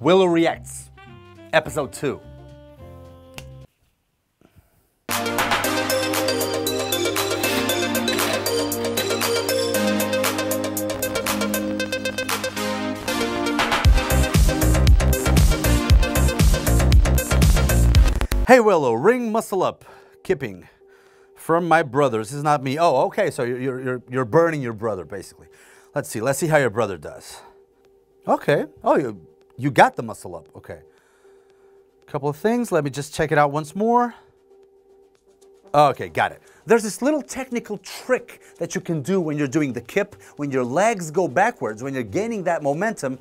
Willow Reacts, Episode 2. Hey Willow, ring muscle up, kipping from my brother. This is not me. Oh, okay, so you're burning your brother, basically. Let's see how your brother does. Okay, oh, you got the muscle up, okay. Couple of things, let me just check it out once more. Okay, got it. There's this little technical trick that you can do when you're doing the kip, when your legs go backwards, when you're gaining that momentum.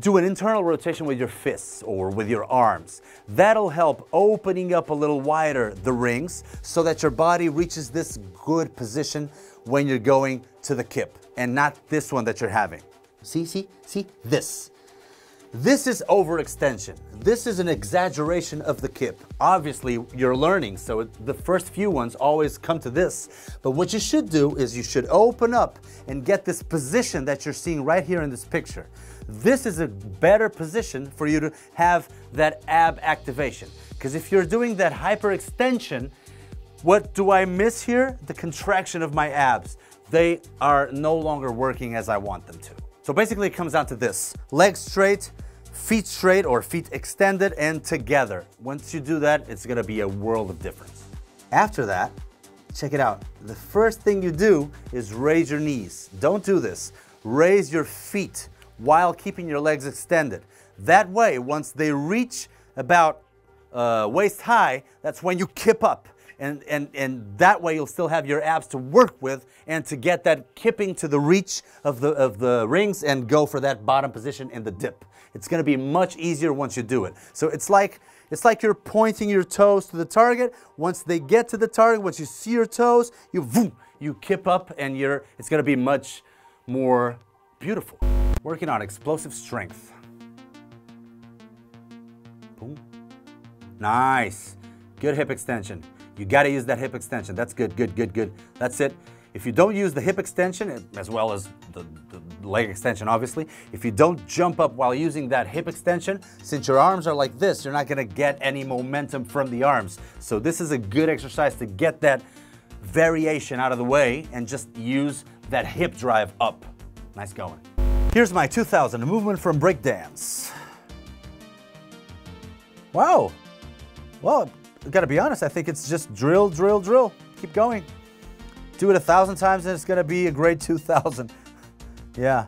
Do an internal rotation with your fists or with your arms. That'll help opening up a little wider the rings so that your body reaches this good position when you're going to the kip and not this one that you're having. See, this. This is overextension. This is an exaggeration of the kip. Obviously, you're learning, so the first few ones always come to this. But what you should do is you should open up and get this position that you're seeing right here in this picture. This is a better position for you to have that ab activation. Because if you're doing that hyperextension, what do I miss here? The contraction of my abs. They are no longer working as I want them to. So basically it comes down to this. Legs straight, feet straight or feet extended and together. Once you do that, it's gonna be a world of difference. After that, check it out. The first thing you do is raise your knees. Don't do this. Raise your feet while keeping your legs extended. That way, once they reach about waist high, that's when you kip up. And that way you'll still have your abs to work with and to get that kipping to the reach of the rings and go for that bottom position in the dip. It's gonna be much easier once you do it. So it's like you're pointing your toes to the target. Once they get to the target, once you see your toes, you kip up and it's gonna be much more beautiful. Working on explosive strength. Boom. Nice. Good hip extension. You gotta use that hip extension. That's good. That's it. If you don't use the hip extension, as well as the leg extension, obviously, if you don't jump up while using that hip extension, since your arms are like this, you're not gonna get any momentum from the arms. So this is a good exercise to get that variation out of the way and just use that hip drive up. Nice going. Here's my 2000, a movement from Breakdance. Wow. Well, I gotta be honest, I think it's just drill. Keep going. Do it 1,000 times and it's gonna be a great 2000. Yeah.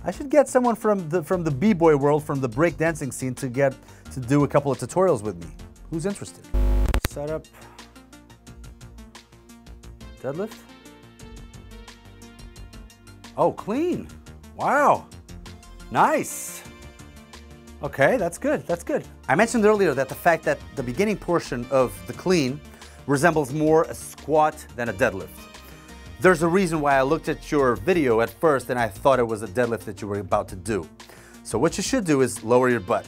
I should get someone from the b-boy world, from the breakdancing scene to do a couple of tutorials with me. Who's interested? Set up. Deadlift. Oh, clean. Wow. Nice. Okay, that's good. I mentioned earlier that the fact that the beginning portion of the clean resembles more a squat than a deadlift. There's a reason why I looked at your video at first and I thought it was a deadlift that you were about to do. So what you should do is lower your butt.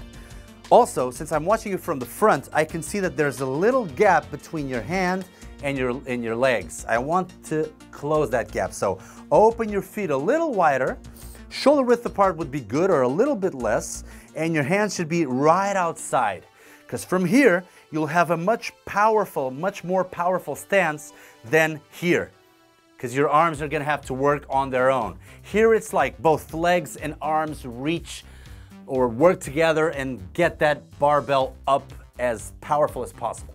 Also, since I'm watching you from the front, I can see that there's a little gap between your hand and your legs. I want to close that gap. So open your feet a little wider. Shoulder width apart would be good, or a little bit less, and your hands should be right outside. Because from here, you'll have a much more powerful stance than here. Because your arms are gonna have to work on their own. Here it's like both legs and arms reach or work together and get that barbell up as powerful as possible.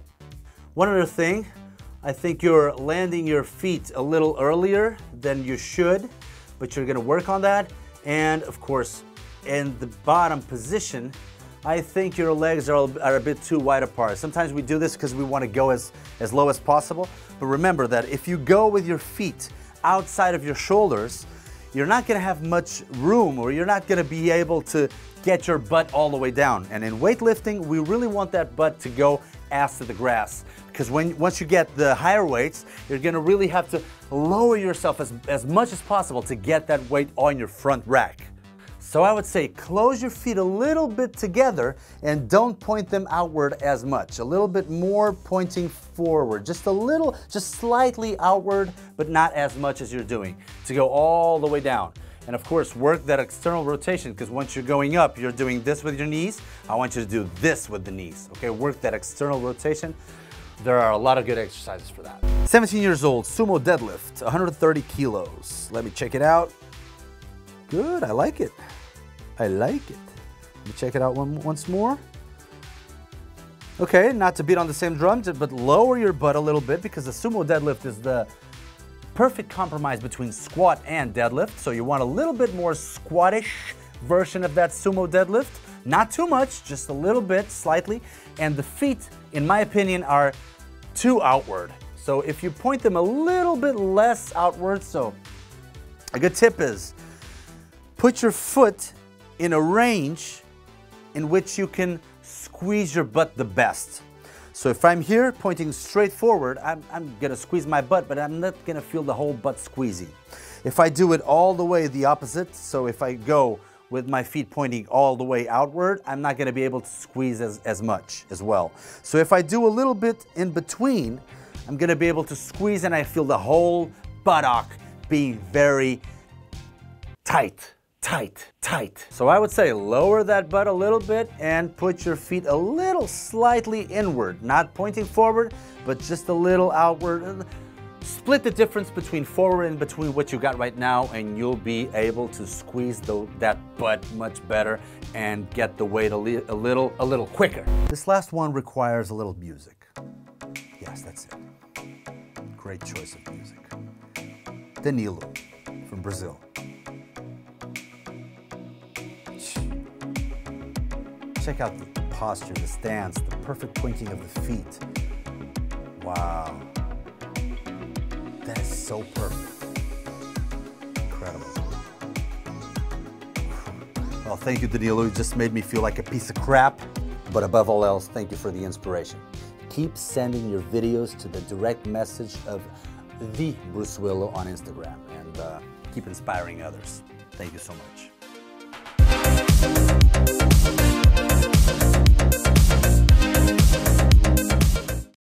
One other thing, I think you're landing your feet a little earlier than you should, but you're gonna work on that. And of course, in the bottom position, I think your legs are a bit too wide apart. Sometimes we do this because we want to go as low as possible. But remember that if you go with your feet outside of your shoulders, you're not going to have much room, or you're not going to be able to get your butt all the way down. And in weightlifting, we really want that butt to go ass to the grass. Because once you get the higher weights, you're going to really have to lower yourself as much as possible to get that weight on your front rack. So I would say close your feet a little bit together and don't point them outward as much. A little bit more pointing forward, just a little, just slightly outward, but not as much as you're doing, to go all the way down. And of course, work that external rotation, because once you're going up, you're doing this with your knees. I want you to do this with the knees, okay? Work that external rotation. There are a lot of good exercises for that. 17 years old, Sumo Deadlift, 130 kilos. Let me check it out. Good, I like it. I like it. Let me check it out once more. Okay, not to beat on the same drum, but lower your butt a little bit, because the Sumo Deadlift is the perfect compromise between squat and deadlift. So you want a little bit more squattish version of that Sumo Deadlift. Not too much, just a little bit, slightly. And the feet, in my opinion, are too outward. So if you point them a little bit less outward, so a good tip is put your foot in a range in which you can squeeze your butt the best. So if I'm here pointing straight forward, I'm gonna squeeze my butt, but I'm not gonna feel the whole butt squeezing. If I do it all the way the opposite, so if I go with my feet pointing all the way outward, I'm not gonna be able to squeeze as much as well. So if I do a little bit in between, I'm gonna be able to squeeze, and I feel the whole buttock being very tight. Tight, tight. So I would say lower that butt a little bit and put your feet a little slightly inward, not pointing forward, but just a little outward. Split the difference between forward and between what you got right now, and you'll be able to squeeze that butt much better and get the weight a little quicker. This last one requires a little music. Yes, that's it. Great choice of music. Danilo from Brazil. Check out the posture, the stance, the perfect pointing of the feet. Wow. That is so perfect. Incredible. Well, thank you, Danilo. You just made me feel like a piece of crap. But above all else, thank you for the inspiration. Keep sending your videos to the direct message of the Bruce Willow on Instagram, and keep inspiring others. Thank you so much.